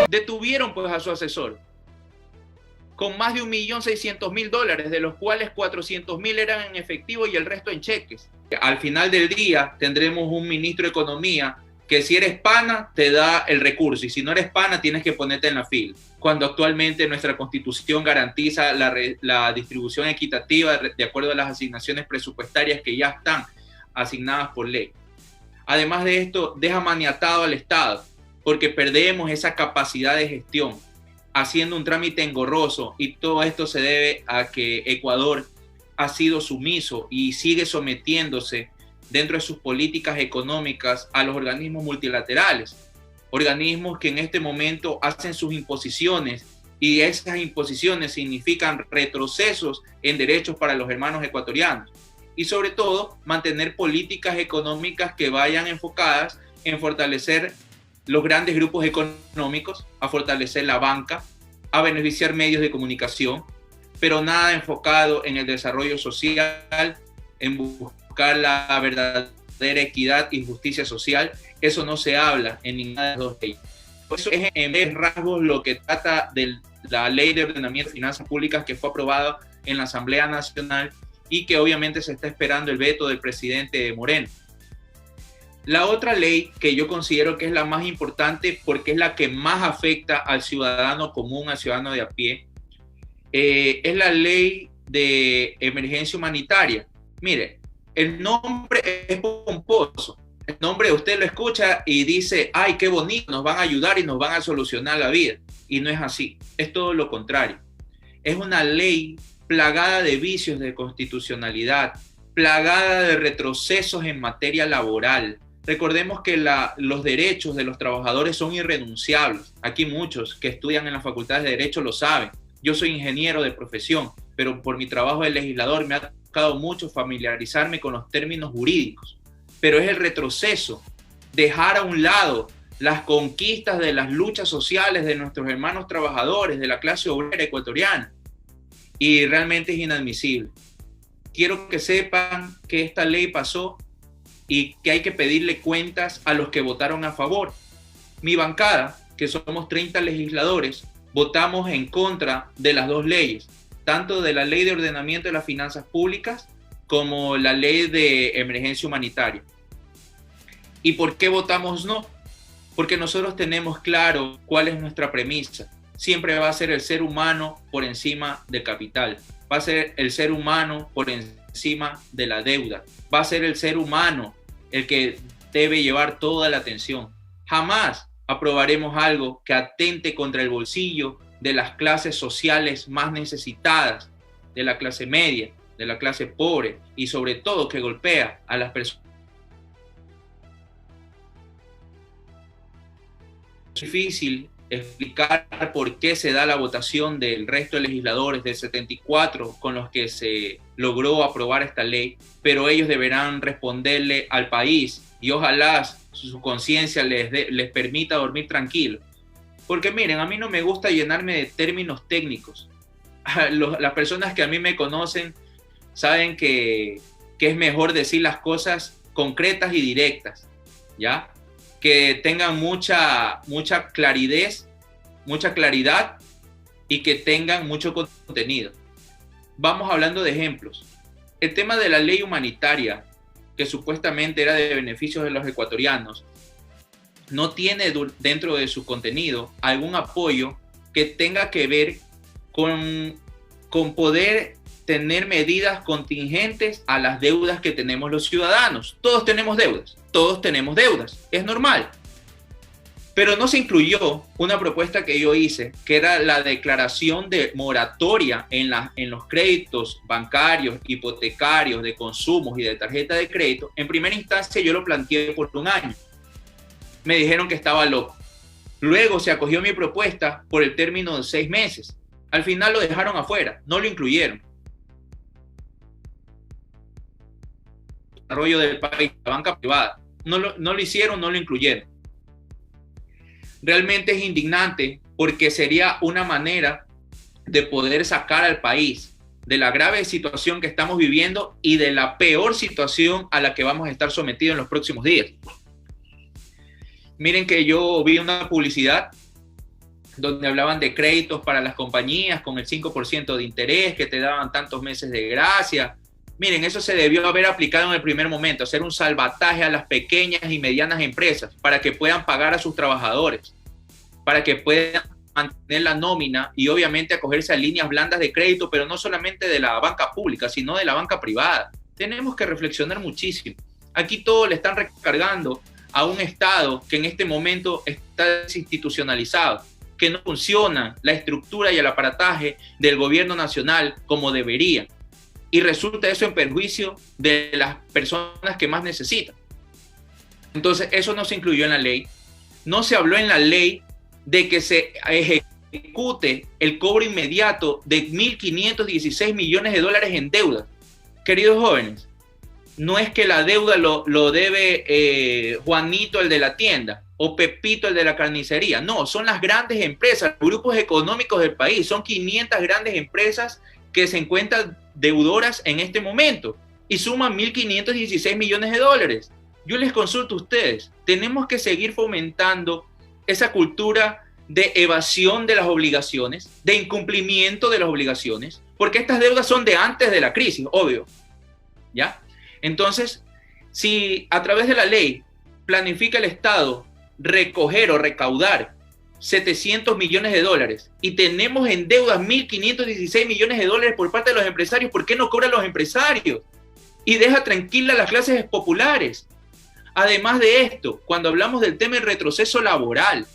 Detuvieron pues a su asesor con más de $1.600.000, de los cuales 400.000 eran en efectivo y el resto en cheques. Al final del día tendremos un ministro de Economía que si eres pana te da el recurso y si no eres pana tienes que ponerte en la fila, cuando actualmente nuestra Constitución garantiza la distribución equitativa de acuerdo a las asignaciones presupuestarias que ya están asignadas por ley. Además de esto, deja maniatado al Estado porque perdemos esa capacidad de gestión haciendo un trámite engorroso, y todo esto se debe a que Ecuador ha sido sumiso y sigue sometiéndose dentro de sus políticas económicas a los organismos multilaterales, organismos que en este momento hacen sus imposiciones, y esas imposiciones significan retrocesos en derechos para los hermanos ecuatorianos, y sobre todo mantener políticas económicas que vayan enfocadas en fortalecer los grandes grupos económicos, a fortalecer la banca, a beneficiar medios de comunicación, pero nada enfocado en el desarrollo social, en buscar la verdadera equidad y justicia social. Eso no se habla en ninguna de las dos leyes. Eso es en rasgos lo que trata de la Ley de Ordenamiento de Finanzas Públicas, que fue aprobada en la Asamblea Nacional y que obviamente se está esperando el veto del presidente Moreno. La otra ley que yo considero que es la más importante porque es la que más afecta al ciudadano común, al ciudadano de a pie, es la Ley de Emergencia Humanitaria. Mire, el nombre es pomposo. El nombre usted lo escucha y dice, ay, qué bonito, nos van a ayudar y nos van a solucionar la vida. Y no es así, es todo lo contrario. Es una ley plagada de vicios de constitucionalidad, plagada de retrocesos en materia laboral. Recordemos que los derechos de los trabajadores son irrenunciables. Aquí muchos que estudian en las facultades de Derecho lo saben. Yo soy ingeniero de profesión, pero por mi trabajo de legislador me ha tocado mucho familiarizarme con los términos jurídicos. Pero es el retroceso, dejar a un lado las conquistas de las luchas sociales de nuestros hermanos trabajadores, de la clase obrera ecuatoriana. Y realmente es inadmisible. Quiero que sepan que esta ley pasó y que hay que pedirle cuentas a los que votaron a favor. Mi bancada, que somos 30 legisladores, votamos en contra de las dos leyes, tanto de la Ley de Ordenamiento de las Finanzas Públicas como la Ley de Emergencia Humanitaria. ¿Y por qué votamos no? Porque nosotros tenemos claro cuál es nuestra premisa. Siempre va a ser el ser humano por encima del capital. Va a ser el ser humano por encima de la deuda. Va a ser el ser humano el que debe llevar toda la atención. Jamás aprobaremos algo que atente contra el bolsillo de las clases sociales más necesitadas, de la clase media, de la clase pobre, y sobre todo que golpea a las personas. Es difícil explicar por qué se da la votación del resto de legisladores, de 74 con los que se logró aprobar esta ley, pero ellos deberán responderle al país y ojalá su conciencia les permita dormir tranquilo. Porque miren, a mí no me gusta llenarme de términos técnicos. Las personas que a mí me conocen saben que es mejor decir las cosas concretas y directas, ¿ya? Que tengan mucha claridad y que tengan mucho contenido. Vamos hablando de ejemplos. El tema de la ley humanitaria, que supuestamente era de beneficios de los ecuatorianos, no tiene dentro de su contenido algún apoyo que tenga que ver con poder tener medidas contingentes a las deudas que tenemos los ciudadanos. Todos tenemos deudas, es normal. Pero no se incluyó una propuesta que yo hice, que era la declaración de moratoria en los créditos bancarios, hipotecarios, de consumos y de tarjeta de crédito. En primera instancia yo lo planteé por un año. Me dijeron que estaba loco. Luego se acogió mi propuesta por el término de 6 meses. Al final lo dejaron afuera, no lo incluyeron. Desarrollo del país, la banca privada. No lo hicieron, no lo incluyeron. Realmente es indignante porque sería una manera de poder sacar al país de la grave situación que estamos viviendo y de la peor situación a la que vamos a estar sometidos en los próximos días. Miren que yo vi una publicidad donde hablaban de créditos para las compañías con el 5% de interés, que te daban tantos meses de gracia. Miren, eso se debió haber aplicado en el primer momento, hacer un salvataje a las pequeñas y medianas empresas para que puedan pagar a sus trabajadores, para que puedan mantener la nómina y obviamente acogerse a líneas blandas de crédito, pero no solamente de la banca pública, sino de la banca privada. Tenemos que reflexionar muchísimo. Aquí todo le están recargando a un Estado que en este momento está desinstitucionalizado, que no funciona la estructura y el aparataje del gobierno nacional como debería. Y resulta eso en perjuicio de las personas que más necesitan. Entonces, eso no se incluyó en la ley. No se habló en la ley de que se ejecute el cobro inmediato de 1.516 millones de dólares en deuda. Queridos jóvenes, no es que la deuda lo debe Juanito, el de la tienda, o Pepito, el de la carnicería. No, son las grandes empresas, grupos económicos del país. Son 500 grandes empresas que se encuentran deudoras en este momento y suman 1.516 millones de dólares. Yo les consulto a ustedes, tenemos que seguir fomentando esa cultura de evasión de las obligaciones, de incumplimiento de las obligaciones, porque estas deudas son de antes de la crisis, obvio, ¿ya? Entonces, si a través de la ley planifica el Estado recoger o recaudar 700 millones de dólares y tenemos en deudas 1.516 millones de dólares por parte de los empresarios, ¿por qué no cobran los empresarios? Y deja tranquila a las clases populares. Además de esto, cuando hablamos del tema del retroceso laboral,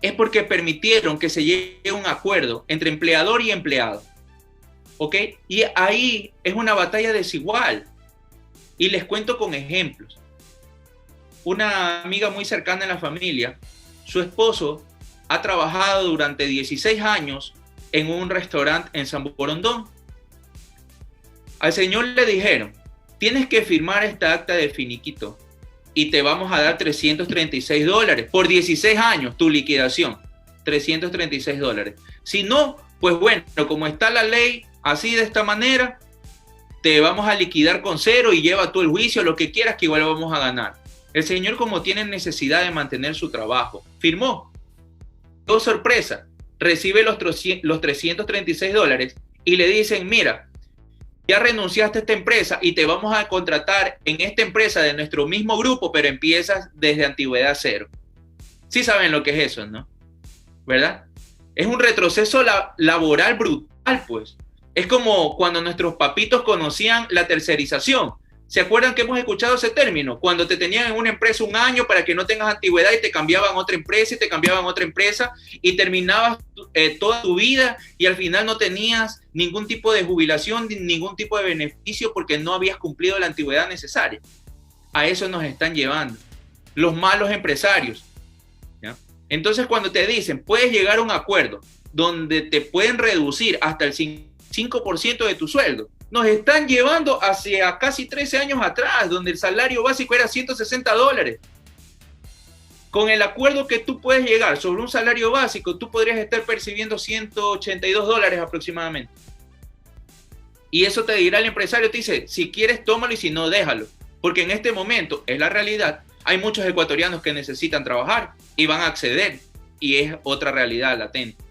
es porque permitieron que se llegue a un acuerdo entre empleador y empleado. ¿Ok? Y ahí es una batalla desigual. Y les cuento con ejemplos. Una amiga muy cercana en la familia, su esposo ha trabajado durante 16 años en un restaurante en San Borondón. Al señor le dijeron, tienes que firmar esta acta de finiquito y te vamos a dar 336 dólares por 16 años, tu liquidación, 336 dólares. Si no, pues bueno, como está la ley así de esta manera, te vamos a liquidar con cero y lleva tú el juicio, lo que quieras, que igual vamos a ganar. El señor, como tiene necesidad de mantener su trabajo, firmó. Oh, sorpresa, recibe los 336 dólares y le dicen, mira, ya renunciaste a esta empresa y te vamos a contratar en esta empresa de nuestro mismo grupo, pero empiezas desde antigüedad cero. Sí saben lo que es eso, ¿no? ¿Verdad? Es un retroceso laboral brutal, pues. Es como cuando nuestros papitos conocían la tercerización. ¿Se acuerdan que hemos escuchado ese término? Cuando te tenían en una empresa un año para que no tengas antigüedad y te cambiaban a otra empresa y te cambiaban a otra empresa y terminabas toda tu vida y al final no tenías ningún tipo de jubilación, ningún tipo de beneficio porque no habías cumplido la antigüedad necesaria. A eso nos están llevando los malos empresarios, ¿ya? Entonces, cuando te dicen, puedes llegar a un acuerdo donde te pueden reducir hasta el 5% de tu sueldo, nos están llevando hacia casi 13 años atrás, donde el salario básico era 160 dólares. Con el acuerdo que tú puedes llegar sobre un salario básico, tú podrías estar percibiendo 182 dólares aproximadamente. Y eso te dirá el empresario, te dice, si quieres tómalo y si no, déjalo. Porque en este momento, es la realidad, hay muchos ecuatorianos que necesitan trabajar y van a acceder. Y es otra realidad latente.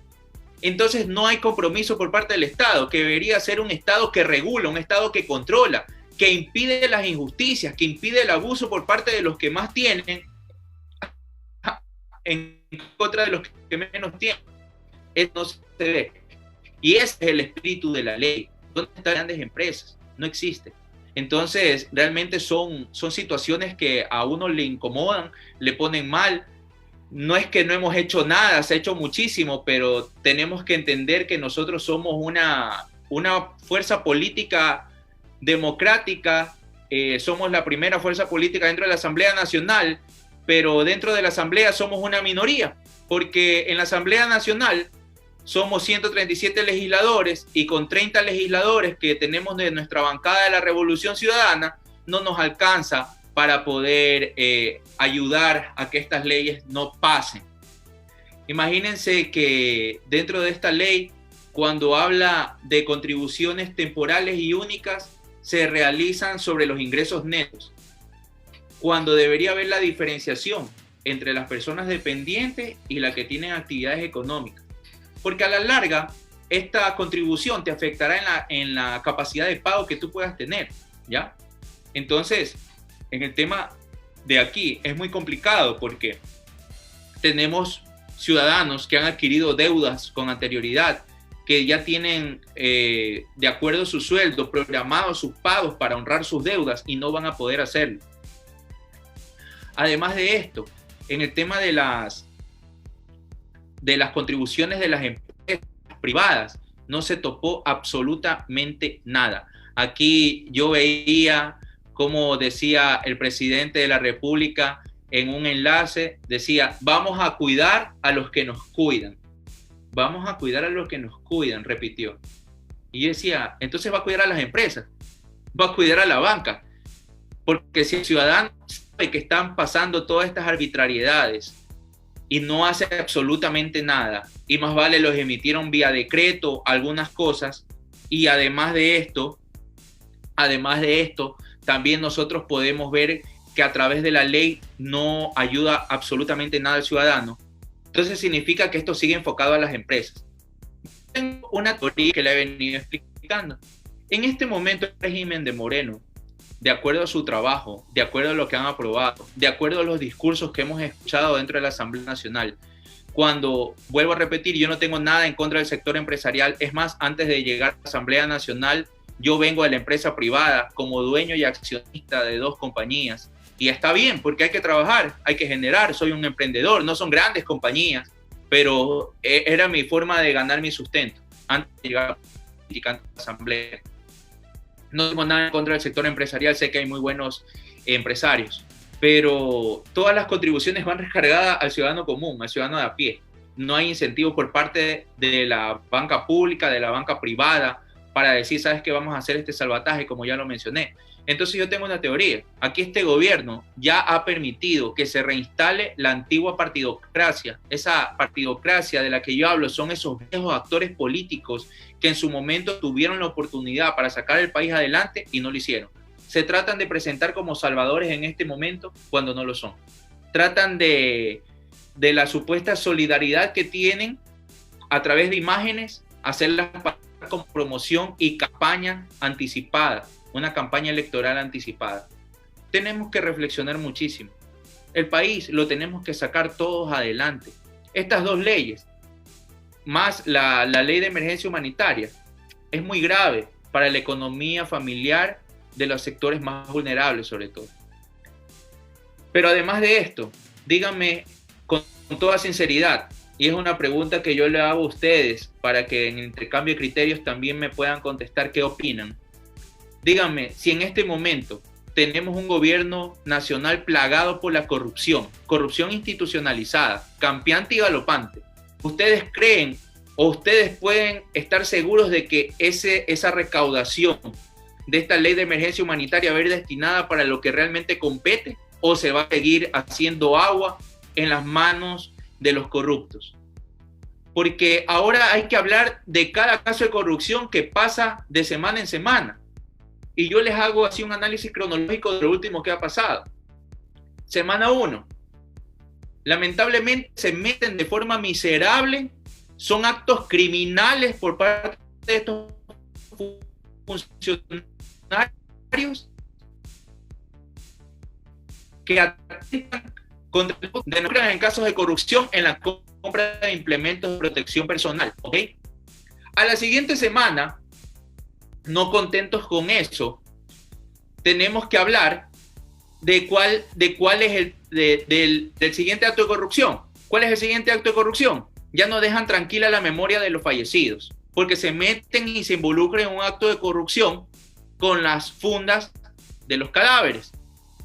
Entonces no hay compromiso por parte del Estado, que debería ser un Estado que regula, un Estado que controla, que impide las injusticias, que impide el abuso por parte de los que más tienen en contra de los que menos tienen. Eso no se ve. Y ese es el espíritu de la ley. ¿Dónde están las grandes empresas? No existe. Entonces, realmente son situaciones que a uno le incomodan, le ponen mal. No es que no hemos hecho nada, se ha hecho muchísimo, pero tenemos que entender que nosotros somos una fuerza política democrática, somos la primera fuerza política dentro de la Asamblea Nacional, pero dentro de la Asamblea somos una minoría, porque en la Asamblea Nacional somos 137 legisladores y con 30 legisladores que tenemos de nuestra bancada de la Revolución Ciudadana, no nos alcanza para poder ayudar a que estas leyes no pasen. Imagínense que dentro de esta ley, cuando habla de contribuciones temporales y únicas, se realizan sobre los ingresos netos, cuando debería haber la diferenciación entre las personas dependientes y las que tienen actividades económicas. Porque a la larga, esta contribución te afectará en la capacidad de pago que tú puedas tener, ¿ya? Entonces, en el tema de aquí es muy complicado porque tenemos ciudadanos que han adquirido deudas con anterioridad, que ya tienen, de acuerdo a su sueldo, programados sus pagos para honrar sus deudas y no van a poder hacerlo. Además de esto, en el tema de las contribuciones de las empresas privadas, no se topó absolutamente nada. Aquí yo veía, como decía el presidente de la República en un enlace, decía, vamos a cuidar a los que nos cuidan. Vamos a cuidar a los que nos cuidan, repitió. Y yo decía, entonces va a cuidar a las empresas, va a cuidar a la banca. Porque si el ciudadano sabe que están pasando todas estas arbitrariedades y no hace absolutamente nada, y más vale los emitieron vía decreto algunas cosas, y además de esto, también nosotros podemos ver que a través de la ley no ayuda absolutamente nada al ciudadano. Entonces significa que esto sigue enfocado a las empresas. Tengo una teoría que le he venido explicando. En este momento el régimen de Moreno, de acuerdo a su trabajo, de acuerdo a lo que han aprobado, de acuerdo a los discursos que hemos escuchado dentro de la Asamblea Nacional, cuando, vuelvo a repetir, yo no tengo nada en contra del sector empresarial, es más, antes de llegar a la Asamblea Nacional, yo vengo de la empresa privada como dueño y accionista de 2 compañías, y está bien, porque hay que trabajar, hay que generar, soy un emprendedor, no son grandes compañías, pero era mi forma de ganar mi sustento antes de llegar a la Asamblea. No tengo nada en contra del sector empresarial, sé que hay muy buenos empresarios, pero todas las contribuciones van recargadas al ciudadano común, al ciudadano de a pie. No hay incentivo por parte de la banca pública, de la banca privada, para decir, ¿sabes qué? Vamos a hacer este salvataje, como ya lo mencioné. Entonces yo tengo una teoría. Aquí este gobierno ya ha permitido que se reinstale la antigua partidocracia. Esa partidocracia de la que yo hablo son esos viejos actores políticos que en su momento tuvieron la oportunidad para sacar el país adelante y no lo hicieron. Se tratan de presentar como salvadores en este momento cuando no lo son. Tratan de la supuesta solidaridad que tienen a través de imágenes, hacerlas con promoción y campaña anticipada, una campaña electoral anticipada. Tenemos que reflexionar muchísimo. El país lo tenemos que sacar todos adelante. Estas 2 leyes, más la ley de emergencia humanitaria, es muy grave para la economía familiar de los sectores más vulnerables sobre todo. Pero además de esto, díganme con toda sinceridad, y es una pregunta que yo le hago a ustedes para que en intercambio de criterios también me puedan contestar qué opinan. Díganme si en este momento tenemos un gobierno nacional plagado por la corrupción institucionalizada, campeante y galopante. ¿Ustedes creen o ustedes pueden estar seguros de que esa recaudación de esta ley de emergencia humanitaria va a ir destinada para lo que realmente compete o se va a seguir haciendo agua en las manos de los corruptos? Porque ahora hay que hablar de cada caso de corrupción que pasa de semana en semana. Y yo les hago así un análisis cronológico de lo último que ha pasado. Semana 1. Lamentablemente se meten de forma miserable, son actos criminales por parte de estos funcionarios que atentan contra denuncian en casos de corrupción en la compra de implementos de protección personal. ¿Ok? A la siguiente semana, no contentos con eso, tenemos que hablar de cuál es del siguiente acto de corrupción. ¿Cuál es el siguiente acto de corrupción? Ya no dejan tranquila la memoria de los fallecidos, porque se meten y se involucran en un acto de corrupción con las fundas de los cadáveres.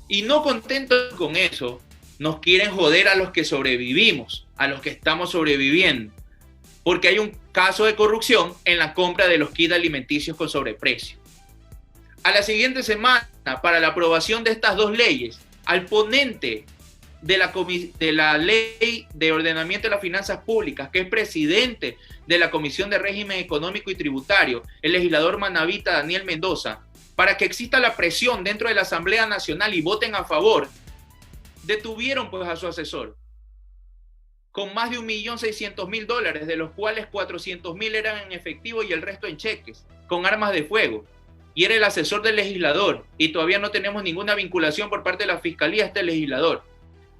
Y no contentos con eso, nos quieren joder a los que sobrevivimos, a los que estamos sobreviviendo, porque hay un caso de corrupción en la compra de los kits alimenticios con sobreprecio. A la siguiente semana, para la aprobación de estas 2 leyes, al ponente de la Ley de Ordenamiento de las Finanzas Públicas, que es presidente de la Comisión de Régimen Económico y Tributario, el legislador manabita Daniel Mendoza, para que exista la presión dentro de la Asamblea Nacional y voten a favor, Detuvieron pues a su asesor con más de $1.600.000, de los cuales 400.000 eran en efectivo y el resto en cheques, con armas de fuego. Y era el asesor del legislador, y todavía no tenemos ninguna vinculación por parte de la fiscalía a este legislador.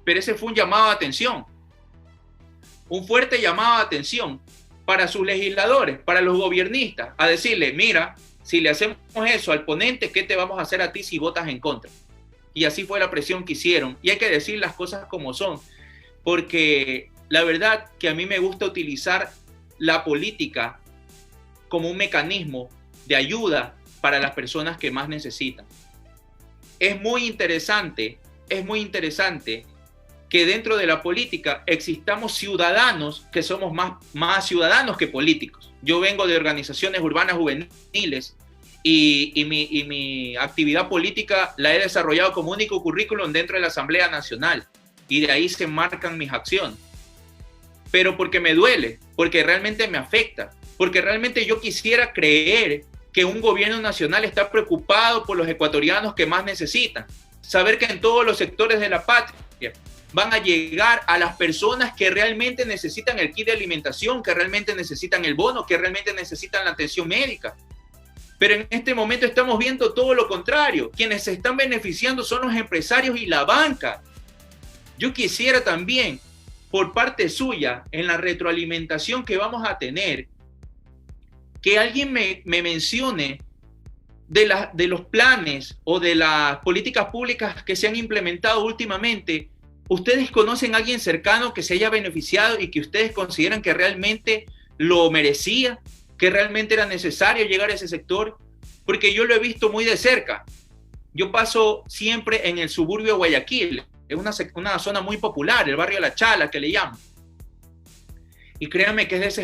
Pero ese fue un llamado de atención, un fuerte llamado de atención para sus legisladores, para los gobiernistas, a decirle, mira, si le hacemos eso al ponente, ¿qué te vamos a hacer a ti si votas en contra? Y así fue la presión que hicieron. Y hay que decir las cosas como son, porque la verdad que a mí me gusta utilizar la política como un mecanismo de ayuda para las personas que más necesitan. Es muy interesante que dentro de la política existamos ciudadanos que somos más ciudadanos que políticos. Yo vengo de organizaciones urbanas juveniles y mi actividad política la he desarrollado como único currículum dentro de la Asamblea Nacional, y de ahí se marcan mis acciones. Pero porque me duele, porque realmente me afecta, porque realmente yo quisiera creer que un gobierno nacional está preocupado por los ecuatorianos que más necesitan. Saber que en todos los sectores de la patria van a llegar a las personas que realmente necesitan el kit de alimentación, que realmente necesitan el bono, que realmente necesitan la atención médica. Pero en este momento estamos viendo todo lo contrario. Quienes se están beneficiando son los empresarios y la banca. Yo quisiera también, por parte suya, en la retroalimentación que vamos a tener, que alguien me mencione de los planes o de las políticas públicas que se han implementado últimamente. ¿Ustedes conocen a alguien cercano que se haya beneficiado y que ustedes consideran que realmente lo merecía, que realmente era necesario llegar a ese sector? Porque yo lo he visto muy de cerca. Yo paso siempre en el suburbio de Guayaquil, es una zona muy popular, el barrio La Chala, que le llaman. Y créanme que es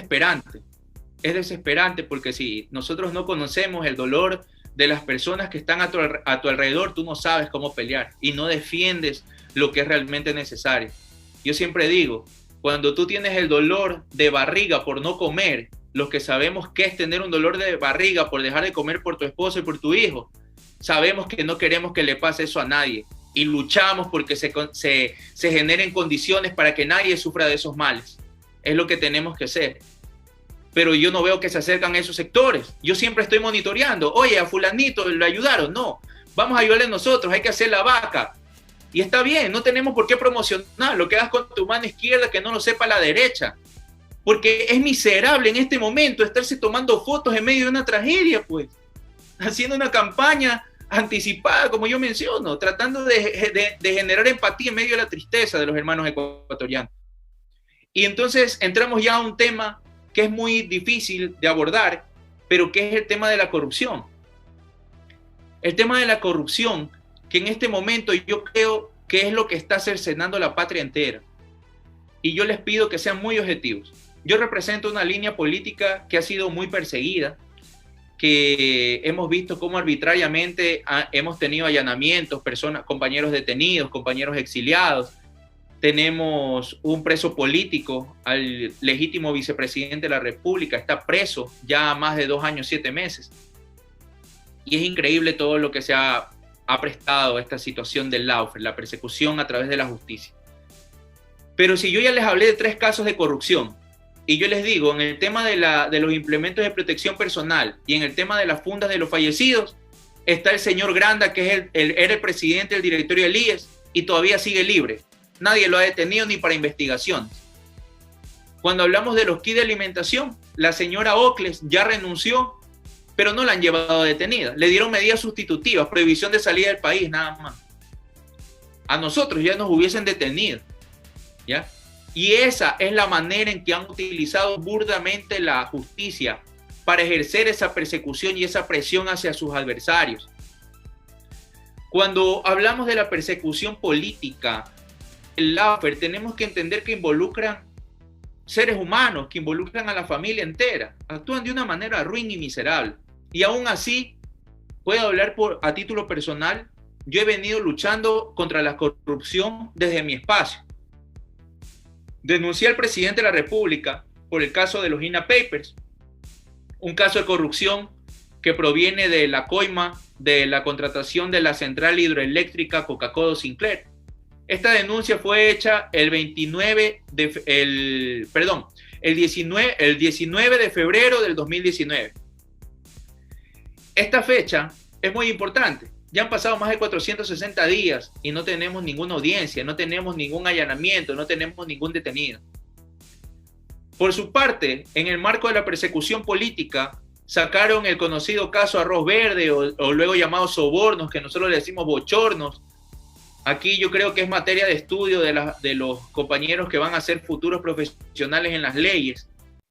desesperante porque si nosotros no conocemos el dolor de las personas que están a tu alrededor, tú no sabes cómo pelear y no defiendes lo que es realmente necesario. Yo siempre digo, cuando tú tienes el dolor de barriga por no comer, los que sabemos qué es tener un dolor de barriga por dejar de comer por tu esposo y por tu hijo, sabemos que no queremos que le pase eso a nadie y luchamos porque se generen condiciones para que nadie sufra de esos males. Es lo que tenemos que hacer. Pero yo no veo que se acercan a esos sectores. Yo siempre estoy monitoreando. Oye, a fulanito le ayudaron. No, vamos a ayudarle nosotros, hay que hacer la vaca. Y está bien, no tenemos por qué promocionar lo que hagas con tu mano izquierda que no lo sepa la derecha. Porque es miserable en este momento estarse tomando fotos en medio de una tragedia, pues. Haciendo una campaña anticipada, como yo menciono, tratando de generar empatía en medio de la tristeza de los hermanos ecuatorianos. Y entonces entramos ya a un tema que es muy difícil de abordar, pero que es el tema de la corrupción. El tema de la corrupción, que en este momento yo creo que es lo que está cercenando la patria entera. Y yo les pido que sean muy objetivos. Yo represento una línea política que ha sido muy perseguida, que hemos visto cómo arbitrariamente hemos tenido allanamientos, compañeros detenidos, compañeros exiliados. Tenemos un preso político, al legítimo vicepresidente de la República, está preso ya más de 2 años, 7 meses. Y es increíble todo lo que se ha prestado a esta situación del lawfare, la persecución a través de la justicia. Pero si yo ya les hablé de 3 casos de corrupción, y yo les digo, en el tema de los implementos de protección personal y en el tema de las fundas de los fallecidos, está el señor Granda, que era el presidente del directorio del IES y todavía sigue libre. Nadie lo ha detenido ni para investigaciones. Cuando hablamos de los kits de alimentación, la señora Ocles ya renunció, pero no la han llevado detenida. Le dieron medidas sustitutivas, prohibición de salida del país, nada más. A nosotros ya nos hubiesen detenido, ¿ya? Y esa es la manera en que han utilizado burdamente la justicia para ejercer esa persecución y esa presión hacia sus adversarios. Cuando hablamos de la persecución política, el lawfare, tenemos que entender que involucran seres humanos, que involucran a la familia entera. Actúan de una manera ruin y miserable. Y aún así, puedo hablar a título personal, yo he venido luchando contra la corrupción desde mi espacio. Denuncié al presidente de la República por el caso de los INA Papers, un caso de corrupción que proviene de la coima de la contratación de la central hidroeléctrica Coca-Cola Sinclair. Esta denuncia fue hecha el 19 de febrero del 2019. Esta fecha es muy importante. Ya han pasado más de 460 días y no tenemos ninguna audiencia, no tenemos ningún allanamiento, no tenemos ningún detenido. Por su parte, en el marco de la persecución política, sacaron el conocido caso Arroz Verde o luego llamado sobornos, que nosotros le decimos bochornos. Aquí yo creo que es materia de estudio de los compañeros que van a ser futuros profesionales en las leyes.